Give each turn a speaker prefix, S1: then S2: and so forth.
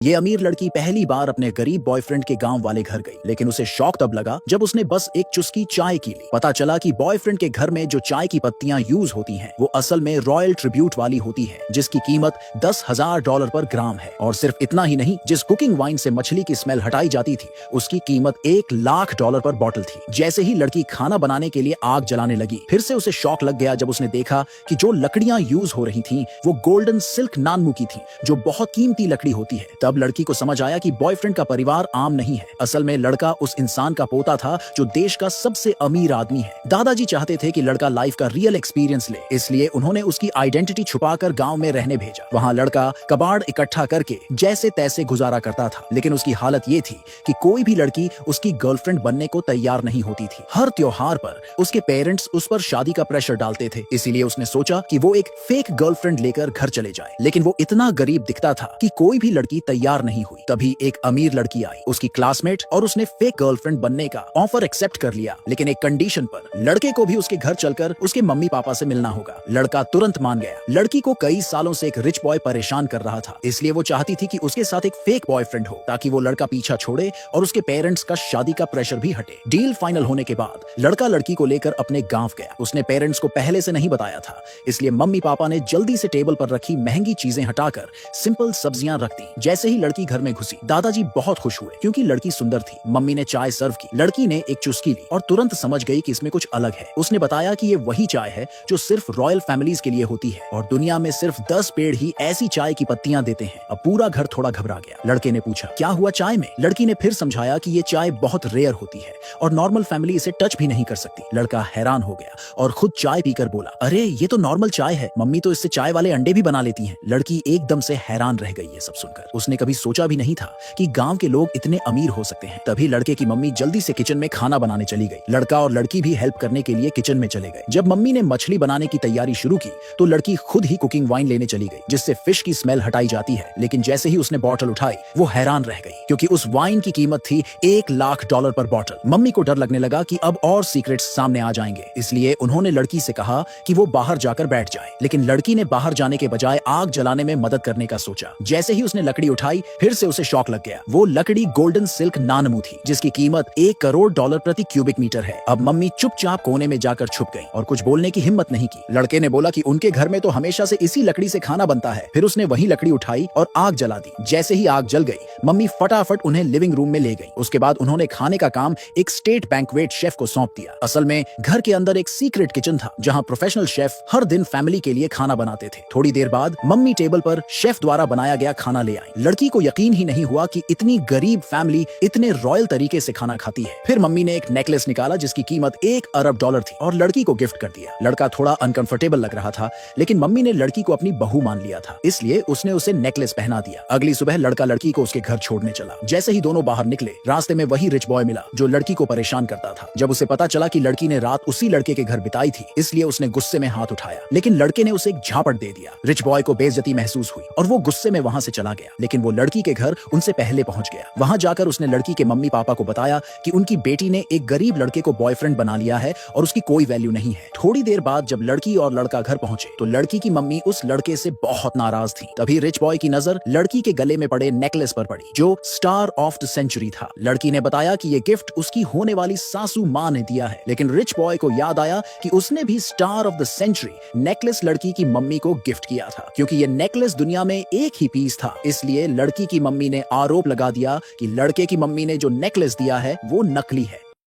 S1: ये अमीर लड़की पहली बार अपने गरीब बॉयफ्रेंड के गांव वाले घर गई, लेकिन उसे शौक तब लगा जब उसने बस एक चुस्की चाय की ली। पता चला कि बॉयफ्रेंड के घर में जो चाय की पत्तियां यूज होती हैं, वो असल में रॉयल ट्रिब्यूट वाली होती है, जिसकी कीमत $10,000 पर ग्राम है। और सिर्फ इतना ही नहीं, जिस कुकिंग वाइन से मछली की स्मेल हटाई जाती थी, उसकी कीमत $1,00,000 पर बॉटल थी। जैसे ही लड़की खाना बनाने के लिए आग जलाने लगी, फिर से उसे शौक लग गया जब उसने देखा कि जो लकड़ियां यूज हो रही थी वो गोल्डन सिल्क नानमू की थी, जो बहुत कीमती लकड़ी होती है। तब लड़की को समझ आया कि बॉयफ्रेंड का परिवार आम नहीं है। असल में लड़का उस इंसान का पोता था जो देश का सबसे अमीर आदमी है। दादाजी चाहते थे कि लड़का लाइफ का रियल एक्सपीरियंस ले, इसलिए उन्होंने उसकी आइडेंटिटी छुपाकर गांव में रहने भेजा। वहां लड़का कबाड़ इकट्ठा करके जैसे तैसे गुजारा करता था, लेकिन उसकी हालत ये थी कि कोई भी लड़की उसकी गर्लफ्रेंड बनने को तैयार नहीं होती थी। हर त्योहार पर उसके पेरेंट्स उस पर शादी का प्रेशर डालते थे, इसीलिए उसने सोचा कि वो एक फेक गर्लफ्रेंड लेकर घर चले जाए। लेकिन वो इतना गरीब दिखता था कि कोई भी लड़की तैयार नहीं हुई। तभी एक अमीर लड़की आई, उसकी क्लासमेट, और उसने फेक गर्लफ्रेंड बनने का ऑफर एक्सेप्ट कर लिया, लेकिन एक कंडीशन पर। लड़के को भी उसके घर चलकर उसके मम्मी पापा से मिलना होगा। लड़का तुरंत मान गया। लड़की को कई सालों से एक रिच बॉय परेशान कर रहा था, इसलिए वो चाहती थी कि उसके साथ एक फेक बॉयफ्रेंड हो, ताकि वो लड़का पीछा छोड़े और उसके पेरेंट्स का शादी का प्रेशर भी हटे। डील फाइनल होने के बाद लड़का लड़की को लेकर अपने गांव गया। उसने पेरेंट्स को पहले से नहीं बताया था, इसलिए मम्मी पापा ने जल्दी से टेबल पर रखी महंगी चीजें हटाकर सिंपल सब्जियां रख दी। जैसे ही लड़की घर में घुसी, दादाजी बहुत खुश हुए क्योंकि लड़की सुंदर थी। मम्मी ने चाय सर्व की। लड़की ने एक चुस्की ली और तुरंत समझ गई कि इसमें कुछ अलग है। उसने बताया कि ये वही चाय है जो सिर्फ रॉयल फैमिलीज के लिए होती है, और दुनिया में सिर्फ 10 पेड़ ही ऐसी चाय की पत्तियां देते हैं। अब पूरा घर थोड़ा घबरा गया। लड़के ने पूछा, क्या हुआ चाय में? लड़की ने फिर समझाया कि ये चाय बहुत रेयर होती है और नॉर्मल फैमिली इसे टच भी नहीं कर सकती। लड़का हैरान हो गया और खुद चाय पीकर बोला, अरे ये तो नॉर्मल चाय है, मम्मी तो इससे चाय वाले अंडे भी बना लेती हैं। लड़की एकदम से हैरान रह गई ये सब सुनकर। उसने कभी सोचा भी नहीं था कि गांव के लोग इतने अमीर हो सकते हैं। तभी लड़के की मम्मी जल्दी से किचन में खाना बनाने चली गई। लड़का और लड़की भी हेल्प करने के लिए किचन में चले गए। जब मम्मी ने मछली बनाने की तैयारी शुरू की, तो लड़की खुद ही कुकिंग वाइन लेने चली गई, जिससे फिश की स्मेल हटाई जाती है। लेकिन जैसे ही उसने बॉटल उठाई, वो हैरान रह गई, क्योंकि उस वाइन की कीमत थी $1,00,000 पर बॉटल। मम्मी को डर लगने लगा कि अब और सीक्रेट्स सामने आ जाएंगे, इसलिए उन्होंने लड़की से कहा कि वो बाहर जाकर बैठ जाए। लेकिन लड़की ने बाहर जाने के बजाय आग जलाने में मदद करने का सोचा। जैसे ही उसने लकड़ी उठाई, फिर से उसे शौक लग गया। वो लकड़ी गोल्डन सिल्क नानमू थी, जिसकी कीमत $1 करोड़ प्रति क्यूबिक मीटर है। अब मम्मी चुपचाप कोने में जाकर छुप गई और कुछ बोलने की हिम्मत नहीं की। लड़के ने बोला कि उनके घर में तो हमेशा से इसी लकड़ी से खाना बनता है। फिर उसने वही लकड़ी उठाई और आग जला दी। जैसे ही आग जल गई, मम्मी फटाफट उन्हें लिविंग रूम में ले गई। उसके बाद उन्होंने खाने का काम एक स्टेट बैंक्वेट शेफ को सौंप दिया। असल में घर के अंदर एक सीक्रेट किचन था, जहां प्रोफेशनल शेफ हर दिन फैमिली के लिए खाना बनाते थे। थोड़ी देर बाद मम्मी टेबल पर शेफ द्वारा बनाया गया खाना ले आई। लड़की को यकीन ही नहीं हुआ कि इतनी गरीब फैमिली इतने रॉयल तरीके से खाना खाती है। फिर मम्मी ने एक नेकलेस निकाला जिसकी कीमत $1 अरब थी और लड़की को गिफ्ट कर दिया। लड़का थोड़ा अनकंफर्टेबल लग रहा था, लेकिन मम्मी ने लड़की को अपनी बहू मान लिया था, इसलिए उसने उसे नेकलेस पहना दिया। अगली सुबह लड़का लड़की को उसके घर छोड़ने चला। जैसे ही दोनों बाहर निकले, रास्ते में वही रिच बॉय मिला जो लड़की को परेशान करता था। जब उसे पता चला कि लड़की ने रात उसी लड़के के घर बिताई थी, इसलिए उसने गुस्से में हाथ उठाया, लेकिन लड़के ने उसे एक झापट दे दिया। रिच बॉय को बेइज्जती महसूस हुई और वो गुस्से में वहां से चला गया, लेकिन वो लड़की के घर उनसे पहले पहुंच गया। वहां जाकर उसने लड़की के मम्मी पापा को बताया कि उनकी बेटी ने एक गरीब लड़के को बॉयफ्रेंड बना लिया है और उसकी कोई वैल्यू नहीं है। थोड़ी देर बाद जब लड़की और लड़का घर पहुंचे, तो लड़की की मम्मी उस लड़के से बहुत नाराज थी। तभी रिच बॉय की नजर लड़की के गले में पड़े नेकलेस पर पड़ी, जो स्टार ऑफ द सेंचुरी था। लड़की ने बताया कि ये गिफ्ट उसकी होने वाली सासू माँ ने दिया है, लेकिन रिच बॉय को याद आया कि उसने भी star of the century necklace लड़की की मम्मी को गिफ्ट किया था। क्योंकि ये नेकलेस दुनिया में एक ही पीस था, इसलिए लड़की की मम्मी ने आरोप लगा दिया कि लड़के की मम्मी ने जो नेकलेस दिया है वो नकली है।